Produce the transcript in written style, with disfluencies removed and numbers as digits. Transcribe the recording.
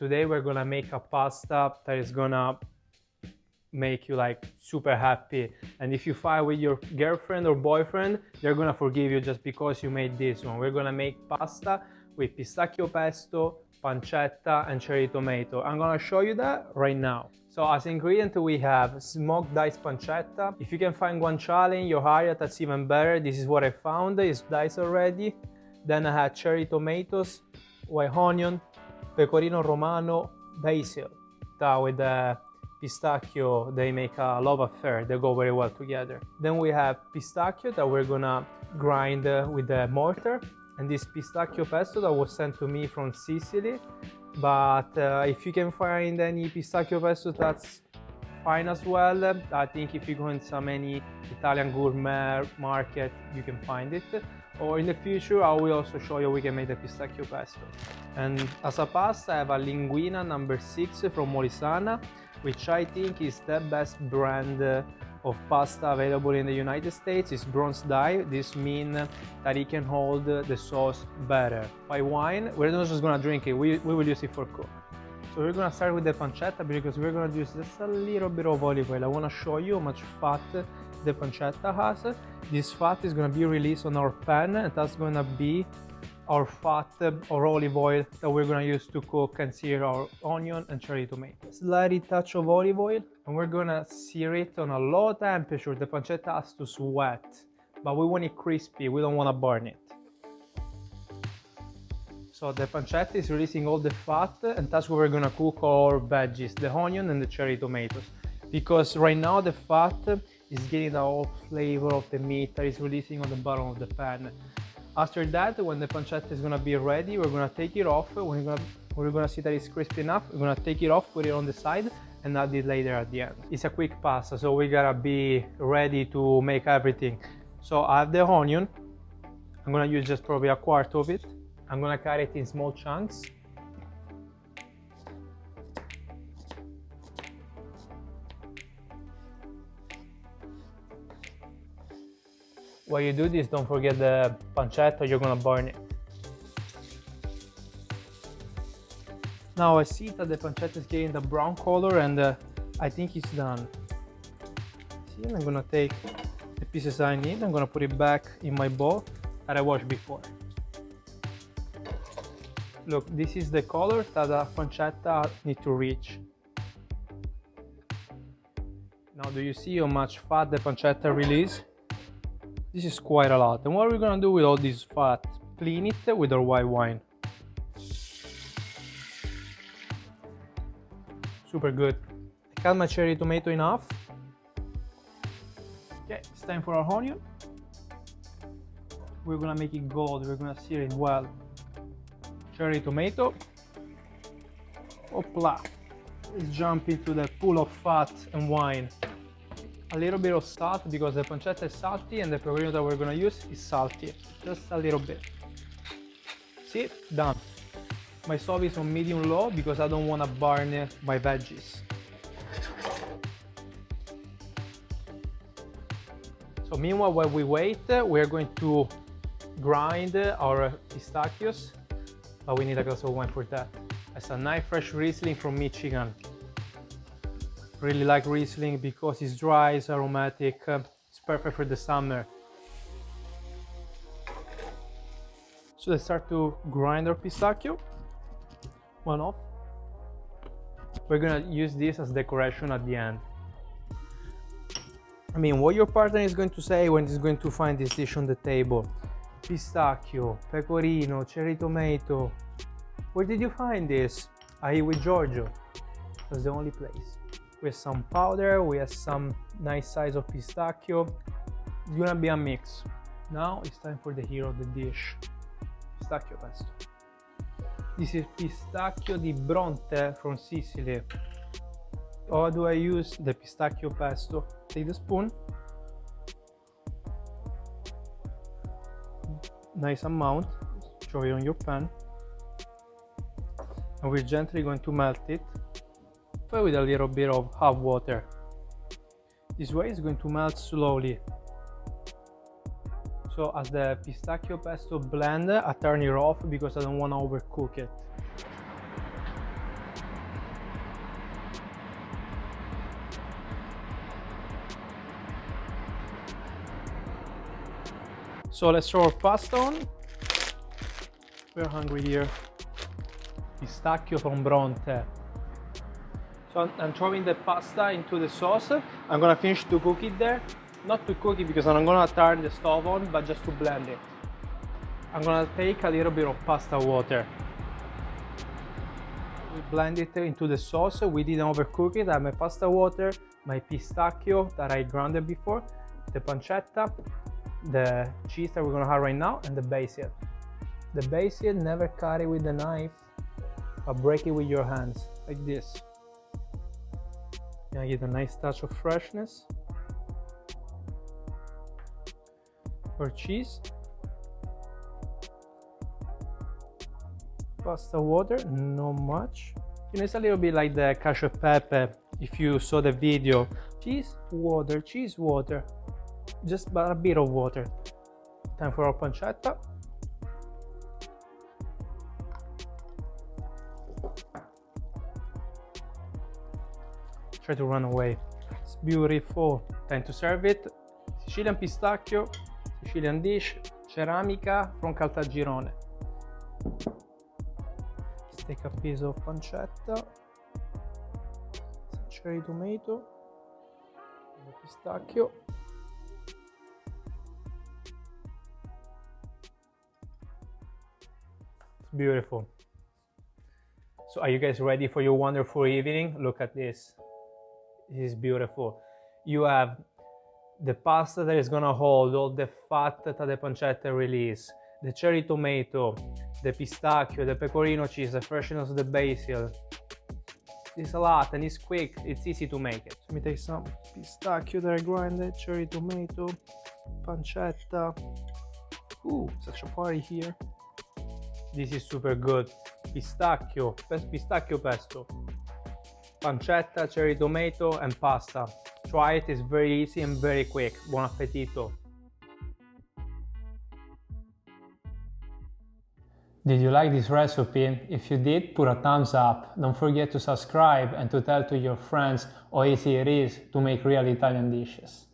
Today we're gonna make a pasta that is gonna make you like super happy, and if you fight with your girlfriend or boyfriend, they're gonna forgive you just because you made this one. We're gonna make pasta with pistachio pesto, pancetta and cherry tomato. I'm gonna show you that right now. So as ingredient we have smoked diced pancetta. If you can find guanciale in your area, that's even better. This is what I found, it's diced already. Then I had cherry tomatoes, white onion, Pecorino Romano, basil. That with the pistachio, they make a love affair. They go very well together. Then we have pistachio that we're gonna grind with the mortar. And this pistachio pesto that was sent to me from Sicily. But if you can find any pistachio pesto, that's fine as well. I think if you go in any Italian gourmet market, you can find it. Or in the future, I will also show you we can make the pistachio pesto. And as a pasta, I have a linguina number 6 from Molisana, which I think is the best brand of pasta available in the United States. It's bronze die. This means that it can hold the sauce better. White wine, we're not just gonna drink it, we will use it for cook. So we're gonna start with the pancetta because we're gonna use just a little bit of olive oil. I wanna show you how much fat the pancetta has. This fat is gonna be released on our pan, and that's gonna be our fat or olive oil that we're gonna use to cook and sear our onion and cherry tomato. Slight touch of olive oil, and we're gonna sear it on a low temperature. The pancetta has to sweat, but we want it crispy, we don't wanna burn it. So the pancetta is releasing all the fat, and that's where we're gonna cook our veggies, the onion and the cherry tomatoes. Because right now the fat is getting the whole flavor of the meat that is releasing on the bottom of the pan. After that, when the pancetta is gonna be ready, we're gonna take it off. We're gonna see that it's crispy enough. We're gonna take it off, put it on the side, and add it later at the end. It's a quick pasta, so we gotta be ready to make everything. So I have the onion. I'm gonna use just probably a quart of it. I'm gonna cut it in small chunks. While you do this, don't forget the pancetta, you're gonna burn it. Now I see that the pancetta is getting the brown color, and I think it's done. See, I'm gonna take the pieces I need, I'm gonna put it back in my bowl that I washed before. Look, this is the color that the pancetta needs to reach. Now do you see how much fat the pancetta releases? This is quite a lot. And what are we gonna do with all this fat? Clean it with our white wine. Super good. I cut my cherry tomato enough. Okay, it's time for our onion. We're gonna make it gold, we're gonna sear it well. Cherry tomato. Hopla. Let's jump into the pool of fat and wine. A little bit of salt because the pancetta is salty and the pecorino that we're gonna use is salty. Just a little bit. See? Done. My stove is on medium low because I don't wanna burn my veggies. So meanwhile, while we wait, we're going to grind our pistachios, but we need a glass of wine for that. It's a nice fresh Riesling from Michigan. Really like Riesling because it's dry, it's aromatic, it's perfect for the summer. So let's start to grind our pistachio. One off. We're gonna use this as decoration at the end. I mean, what your partner is going to say when he's going to find this dish on the table. Pistachio, pecorino, cherry tomato. Where did you find this? I eat with Giorgio. That's the only place. We have some powder, we have some nice size of pistachio. It's gonna be a mix. Now it's time for the hero of the dish. Pistachio pesto. This is pistachio di Bronte from Sicily. How do I use the pistachio pesto? Take the spoon. Nice amount. Throw it on your pan. And we're gently going to melt it. With a little bit of hot water. This way it's going to melt slowly. So as the pistachio pesto blend, I turn it off because I don't want to overcook it. So let's throw our pasta on. We're hungry here. Pistachio from Bronte. So I'm throwing the pasta into the sauce. I'm gonna finish to cook it there. Not to cook it because I'm gonna turn the stove on, but just to blend it. I'm gonna take a little bit of pasta water. We blend it into the sauce. We didn't overcook it. I have my pasta water, my pistachio that I grounded before, the pancetta, the cheese that we're gonna have right now, and the basil. The basil, never cut it with the knife, but break it with your hands, like this. Gonna get a nice touch of freshness. For cheese. Pasta water, not much. You know, it's a little bit like the cacio e pepe, if you saw the video. Cheese, water, just but a bit of water. Time for our pancetta. Try to run away. It's beautiful. Time to serve it. Sicilian pistachio, Sicilian dish, ceramica from Caltagirone. Let's take a piece of pancetta, some cherry tomato, the pistachio. It's beautiful. So are you guys ready for your wonderful evening? Look at this. This is beautiful. You have the pasta that is gonna hold all the fat that the pancetta release, the cherry tomato, the pistachio, the pecorino cheese, the freshness of the basil. It's a lot and it's quick. It's easy to make it. Let me take some pistachio that I grinded, cherry tomato, pancetta. Ooh, such a party here. This is super good. Pistachio pesto, pancetta, cherry tomato, and pasta. Try it, it's very easy and very quick. Buon appetito! Did you like this recipe? If you did, put a thumbs up. Don't forget to subscribe and to tell to your friends how easy it is to make real Italian dishes.